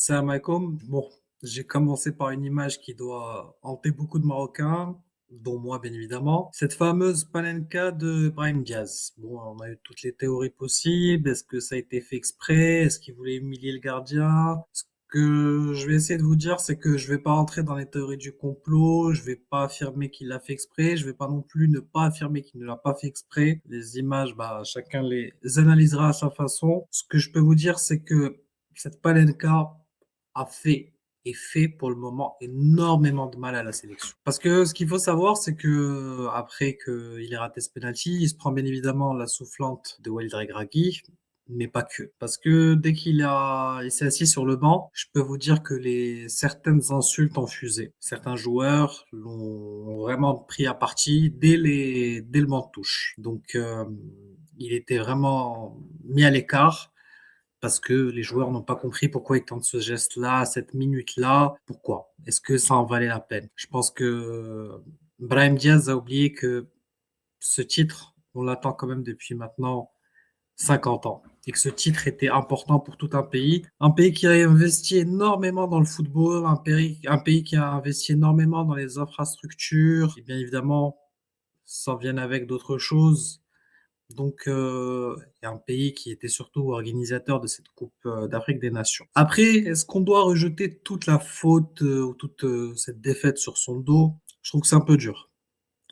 Salam alaikum. Bon, j'ai commencé par une image qui doit hanter beaucoup de Marocains, dont moi bien évidemment. Cette fameuse Panenka de Brahim Diaz. Bon, on a eu toutes les théories possibles. Est-ce que ça a été fait exprès? Est-ce qu'il voulait humilier le gardien? Ce que je vais essayer de vous dire, c'est que je vais pas rentrer dans les théories du complot. Je vais pas affirmer qu'il l'a fait exprès. Je vais pas non plus ne pas affirmer qu'il ne l'a pas fait exprès. Les images, bah, chacun les analysera à sa façon. Ce que je peux vous dire, c'est que cette Panenka a fait et fait pour le moment énormément de mal à la sélection. Parce que ce qu'il faut savoir, c'est que après qu'il ait raté ce penalty, il se prend bien évidemment la soufflante de Walid Regragui, mais pas que. Parce que dès il s'est assis sur le banc, je peux vous dire que certaines insultes ont fusé. Certains joueurs l'ont vraiment pris à partie dès le banc de touche. Donc, il était vraiment mis à l'écart parce que les joueurs n'ont pas compris pourquoi ils tentent ce geste-là, à cette minute-là. Pourquoi? Est-ce que ça en valait la peine? Je pense que Brahim Diaz a oublié que ce titre, on l'attend quand même depuis maintenant 50 ans. Et que ce titre était important pour tout un pays qui a investi énormément dans le football, un pays qui a investi énormément dans les infrastructures, et bien évidemment, ça vient avec d'autres choses. Donc, il y a un pays qui était surtout organisateur de cette coupe d'Afrique des Nations. Après, est-ce qu'on doit rejeter toute la faute ou toute cette défaite sur son dos? Je trouve que c'est un peu dur.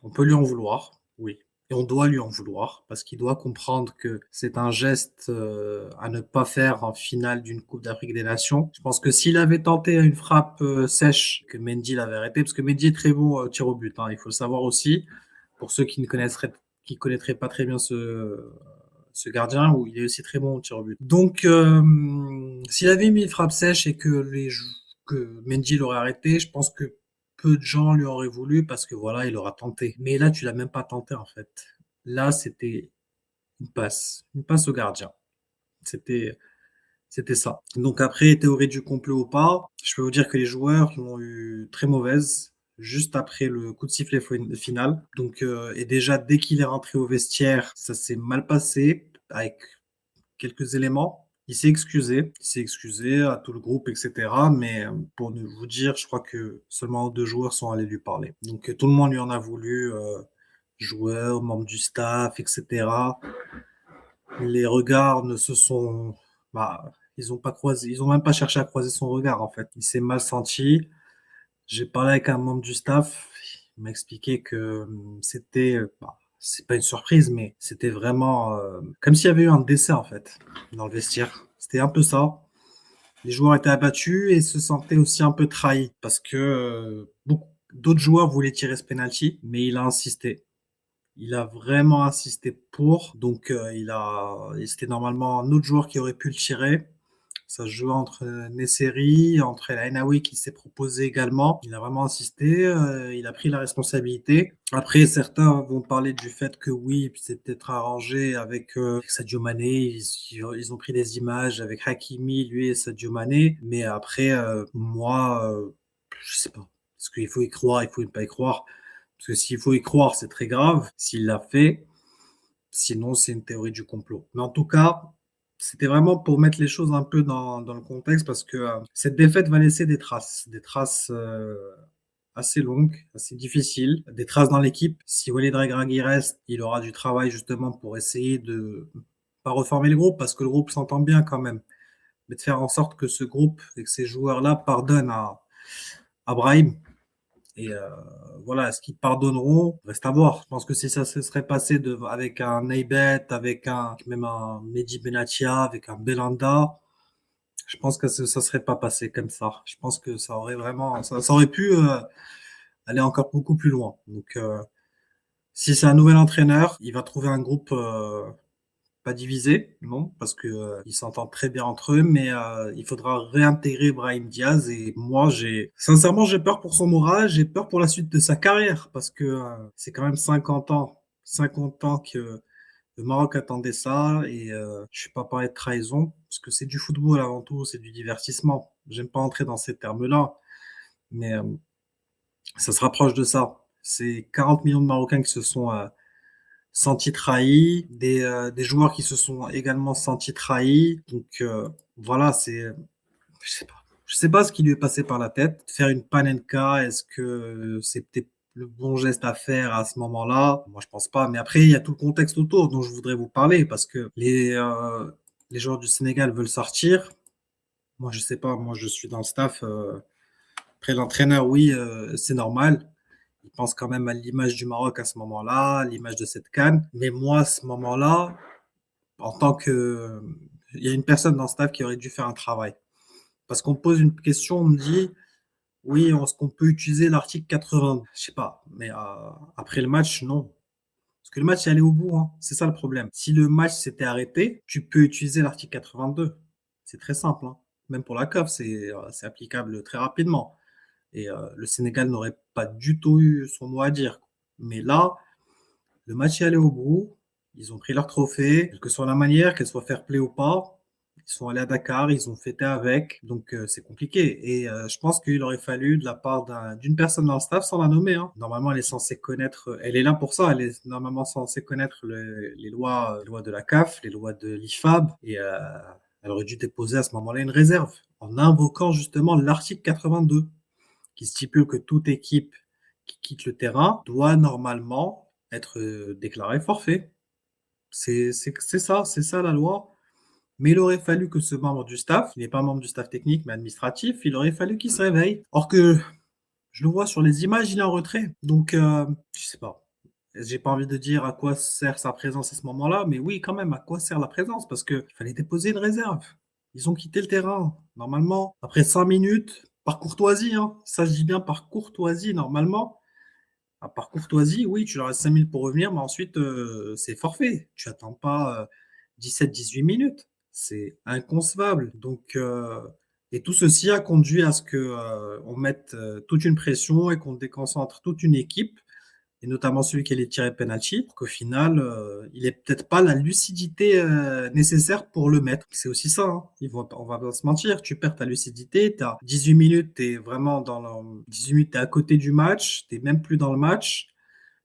On peut lui en vouloir, oui. Et on doit lui en vouloir parce qu'il doit comprendre que c'est un geste à ne pas faire en finale d'une Coupe d'Afrique des Nations. Je pense que s'il avait tenté une frappe sèche, que Mendy l'avait arrêté, parce que Mendy est très bon tir au but, hein, il faut le savoir aussi, pour ceux qui connaîtraient pas très bien ce gardien, où il est aussi très bon au tir au but. Donc, s'il avait mis une frappe sèche et que Mendy l'aurait arrêté, je pense que peu de gens lui auraient voulu parce que voilà, il aura tenté. Mais là, tu l'as même pas tenté en fait. Là, c'était une passe au gardien. C'était, c'était ça. Donc après, théorie du complot ou pas, je peux vous dire que les joueurs l'ont eu très mauvaise juste après le coup de sifflet final. Donc, et déjà dès qu'il est rentré au vestiaire, ça s'est mal passé avec quelques éléments. Il s'est excusé à tout le groupe, etc. Mais pour ne vous dire, je crois que seulement deux joueurs sont allés lui parler. Donc tout le monde lui en a voulu, joueurs, membres du staff, etc. Les regards ne se sont, bah, ils ont pas croisé, ils ont même pas cherché à croiser son regard en fait. Il s'est mal senti. J'ai parlé avec un membre du staff, il m'a expliqué que c'était, bah, c'est pas une surprise, mais c'était vraiment comme s'il y avait eu un décès en fait dans le vestiaire. C'était un peu ça. Les joueurs étaient abattus et se sentaient aussi un peu trahis parce que beaucoup d'autres joueurs voulaient tirer ce penalty, mais il a insisté. Il a vraiment insisté pour, donc c'était normalement un autre joueur qui aurait pu le tirer. Ça se jouait entre Nesseri, entre El Ainaoui qui s'est proposé également. Il a vraiment insisté, il a pris la responsabilité. Après, certains vont parler du fait que oui, c'est peut-être arrangé avec Sadio Mané. Ils ont pris des images avec Hakimi, lui et Sadio Mané. Mais après, moi, je sais pas. Est-ce qu'il faut y croire, il faut ne pas y croire? Parce que s'il faut y croire, c'est très grave. S'il l'a fait, sinon, c'est une théorie du complot. Mais en tout cas, c'était vraiment pour mettre les choses un peu dans le contexte parce que cette défaite va laisser des traces assez longues, assez difficiles, des traces dans l'équipe. Si Walid Regragui reste, il aura du travail justement pour essayer de pas reformer le groupe parce que le groupe s'entend bien quand même, mais de faire en sorte que ce groupe et que ces joueurs-là pardonnent à Brahim. Et voilà, est-ce qu'ils pardonneront? Reste à voir. Je pense que si ça se serait passé avec un Neybet, même un Mehdi Benatia, avec un Belanda, je pense que ça serait pas passé comme ça. Je pense que ça aurait pu aller encore beaucoup plus loin. Donc, si c'est un nouvel entraîneur, il va trouver un groupe pas divisé, non, parce que ils s'entendent très bien entre eux, mais il faudra réintégrer Brahim Diaz et moi sincèrement j'ai peur pour son moral, j'ai peur pour la suite de sa carrière parce que c'est quand même 50 ans que le Maroc attendait ça et je suis pas parler de trahison parce que c'est du football avant tout, c'est du divertissement. J'aime pas entrer dans ces termes-là, mais ça se rapproche de ça. C'est 40 millions de Marocains qui se sont sentis trahis, des joueurs qui se sont également sentis trahis. Donc voilà, je sais pas. Je sais pas ce qui lui est passé par la tête. Faire une Panenka, est-ce que c'était le bon geste à faire à ce moment-là? Moi, je pense pas. Mais après, il y a tout le contexte autour dont je voudrais vous parler parce que les joueurs du Sénégal veulent sortir. Moi, je sais pas. Moi, je suis dans le staff. Après, l'entraîneur, oui, c'est normal. Il pense quand même à l'image du Maroc à ce moment-là, l'image de cette CAN. Mais moi, à ce moment-là, en tant que, il y a une personne dans le staff qui aurait dû faire un travail. Parce qu'on me pose une question, on me dit, oui, est-ce qu'on peut utiliser l'article 80? Je sais pas, mais après le match, non. Parce que le match est allé au bout, hein. C'est ça le problème. Si le match s'était arrêté, tu peux utiliser l'article 82. C'est très simple, hein. Même pour la CAF, c'est applicable très rapidement. Et le Sénégal n'aurait pas du tout eu son mot à dire. Mais là, le match est allé au bout. Ils ont pris leur trophée, quelle que soit la manière, qu'elle soit fair play ou pas. Ils sont allés à Dakar, ils ont fêté avec, donc c'est compliqué. Et je pense qu'il aurait fallu de la part d'une personne dans le staff, sans la nommer, hein. Normalement, elle est censée connaître, elle est là pour ça, elle est normalement censée connaître les lois de la CAF, les lois de l'IFAB, et elle aurait dû déposer à ce moment-là une réserve, en invoquant justement l'article 82, qui stipule que toute équipe qui quitte le terrain doit normalement être déclarée forfait. C'est ça la loi. Mais il aurait fallu que ce membre du staff, qui n'est pas membre du staff technique mais administratif, il aurait fallu qu'il se réveille. Or que je le vois sur les images, il est en retrait. Donc, je sais pas. J'ai pas envie de dire à quoi sert sa présence à ce moment-là, mais oui, quand même, à quoi sert la présence? Parce qu'il fallait déposer une réserve. Ils ont quitté le terrain, normalement, après 5 minutes, par courtoisie, hein. Ça, je dis bien par courtoisie, normalement. Par courtoisie, oui, tu leur laisses 5 minutes pour revenir, mais ensuite, c'est forfait. Tu attends pas 17-18 minutes. C'est inconcevable. Donc, et tout ceci a conduit à ce que on mette toute une pression et qu'on déconcentre toute une équipe, et notamment celui qui allait tirer penalty, pour qu'au final, il ait peut-être pas la lucidité nécessaire pour le mettre. C'est aussi ça, hein. On va pas se mentir, tu perds ta lucidité, tu as 18 minutes, tu es vraiment 18 minutes, tu es à côté du match, tu même plus dans le match.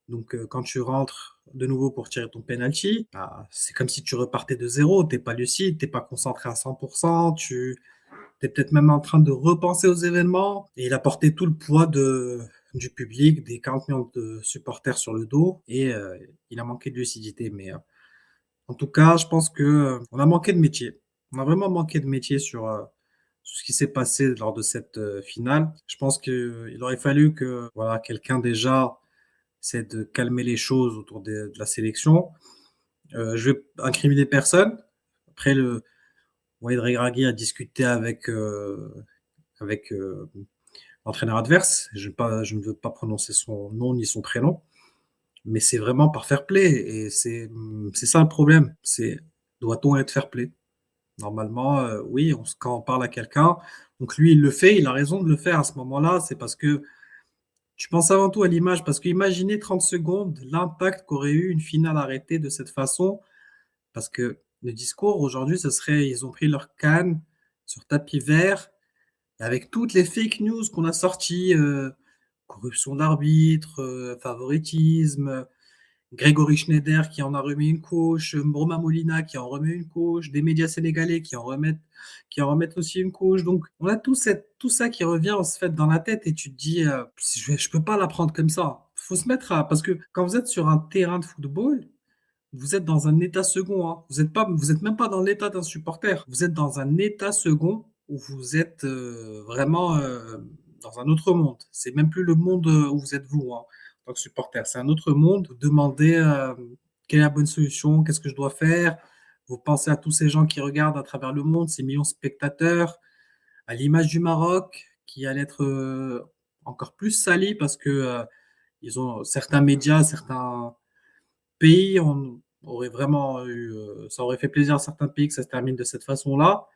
Donc, quand tu rentres de nouveau pour tirer ton penalty, bah, c'est comme si tu repartais de zéro. T'es pas lucide, t'es pas concentré à 100%, tu es peut-être même en train de repenser aux événements. Et il a porté tout le poids du public, des 40 millions de supporters sur le dos, et il a manqué de lucidité. Mais en tout cas, je pense que on a manqué de métier. On a vraiment manqué de métier sur ce qui s'est passé lors de cette finale. Je pense qu'il aurait fallu que voilà, quelqu'un déjà c'est de calmer les choses autour de la sélection. Je vais incriminer personne. Après, Walid Regragui a discuté avec l'entraîneur adverse. Je ne veux pas prononcer son nom ni son prénom, mais c'est vraiment par fair play. Et c'est ça le problème. C'est doit-on être fair play? Normalement, oui, quand on parle à quelqu'un, donc lui, il le fait, il a raison de le faire à ce moment-là, c'est parce que tu penses avant tout à l'image, parce que imaginez 30 secondes l'impact qu'aurait eu une finale arrêtée de cette façon, parce que le discours aujourd'hui, ce serait ils ont pris leur canne sur tapis vert, et avec toutes les fake news qu'on a sorties, corruption d'arbitre, favoritisme, Grégory Schneider qui en a remis une couche, Romain Molina qui en remet une couche, des médias sénégalais qui en remettent aussi une couche. Donc, on a tout ça qui revient en se fait dans la tête et tu te dis, je peux pas l'apprendre comme ça. Faut se mettre à, parce que quand vous êtes sur un terrain de football, vous êtes dans un état second, hein. Vous êtes même pas dans l'état d'un supporter. Vous êtes dans un état second où vous êtes vraiment dans un autre monde. C'est même plus le monde où vous êtes vous, hein, en tant que supporter. C'est un autre monde. Vous demandez quelle est la bonne solution, qu'est-ce que je dois faire. Vous pensez à tous ces gens qui regardent à travers le monde, ces millions de spectateurs, à l'image du Maroc qui allait être encore plus sali parce que ils ont certains médias, certains pays, on aurait vraiment eu, ça aurait fait plaisir à certains pays que ça se termine de cette façon-là.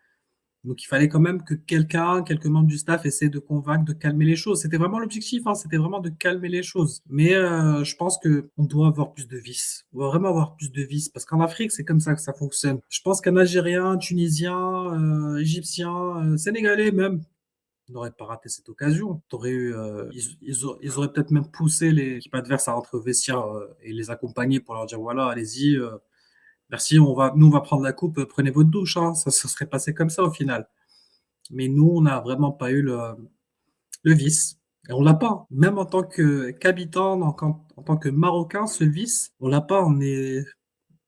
Donc il fallait quand même que quelques membres du staff essaient de convaincre, de calmer les choses. C'était vraiment l'objectif, hein, c'était vraiment de calmer les choses. Mais je pense que on doit avoir plus de vis. On doit vraiment avoir plus de vis parce qu'en Afrique, c'est comme ça que ça fonctionne. Je pense qu'un Algérien, un Tunisien, Égyptien, Sénégalais même, n'aurait pas raté cette occasion. T'aurais eu, ils auraient peut-être même poussé l'équipe adverse à rentrer au vestiaire et les accompagner pour leur dire voilà, allez-y, merci, nous on va prendre la coupe, prenez votre douche, hein. Ça se serait passé comme ça au final. Mais nous, on n'a vraiment pas eu le vice et on l'a pas. Même en tant qu'habitant, donc en tant que Marocain, ce vice, on l'a pas. On est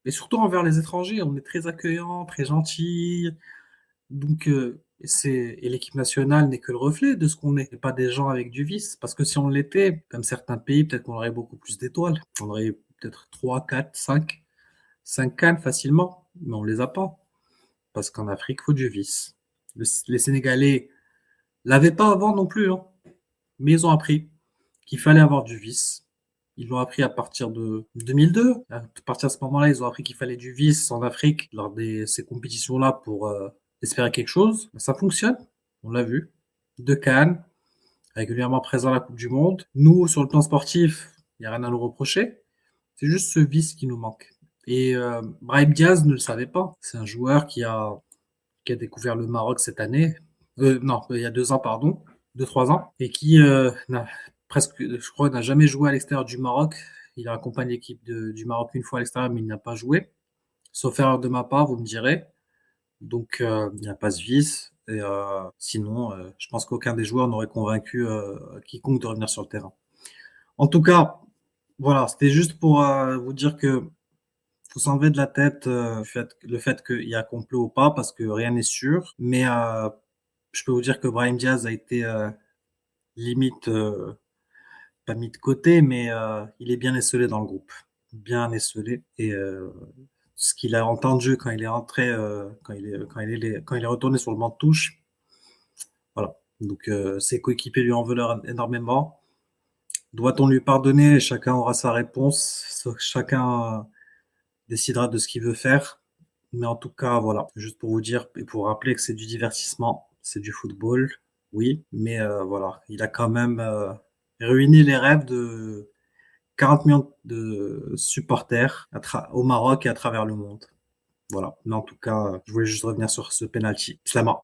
et surtout envers les étrangers, on est très accueillant, très gentil. Donc et l'équipe nationale n'est que le reflet de ce qu'on est, et pas des gens avec du vice. Parce que si on l'était, comme certains pays, peut-être qu'on aurait beaucoup plus d'étoiles. On aurait peut-être 3, 4, 5 CAN facilement, mais on les a pas. Parce qu'en Afrique, il faut du vice. Les Sénégalais l'avaient pas avant non plus, hein, mais ils ont appris qu'il fallait avoir du vice. Ils l'ont appris à partir de 2002. À partir de ce moment-là, ils ont appris qu'il fallait du vice en Afrique lors de ces compétitions-là pour espérer quelque chose. Ça fonctionne, on l'a vu. De Cannes, régulièrement présent à la Coupe du Monde. Nous, sur le plan sportif, il n'y a rien à nous reprocher. C'est juste ce vice qui nous manque. Et Brahim Diaz ne le savait pas. C'est un joueur qui a découvert le Maroc cette année. Non, il y a 2 ans, pardon. 2, 3 ans. Et qui n'a presque, je crois, n'a jamais joué à l'extérieur du Maroc. Il a accompagné l'équipe du Maroc une fois à l'extérieur, mais il n'a pas joué. Sauf erreur de ma part, vous me direz. Donc, il n'y a pas ce vice. Et sinon, je pense qu'aucun des joueurs n'aurait convaincu quiconque de revenir sur le terrain. En tout cas, voilà, c'était juste pour vous dire que faut s'enlever de la tête le fait qu'il y a complot ou pas, parce que rien n'est sûr. Mais je peux vous dire que Brahim Diaz a été limite pas mis de côté, mais il est bien esseulé dans le groupe, bien esseulé. Et ce qu'il a entendu quand il est rentré, quand il est retourné sur le banc de touche, voilà. Donc ses coéquipiers lui en veulent énormément. Doit-on lui pardonner? Chacun aura sa réponse. Chacun décidera de ce qu'il veut faire. Mais en tout cas, voilà, juste pour vous dire et pour rappeler que c'est du divertissement, c'est du football, oui, mais voilà, il a quand même ruiné les rêves de 40 millions de supporters au Maroc et à travers le monde. Voilà, mais en tout cas, je voulais juste revenir sur ce penalty. Slama.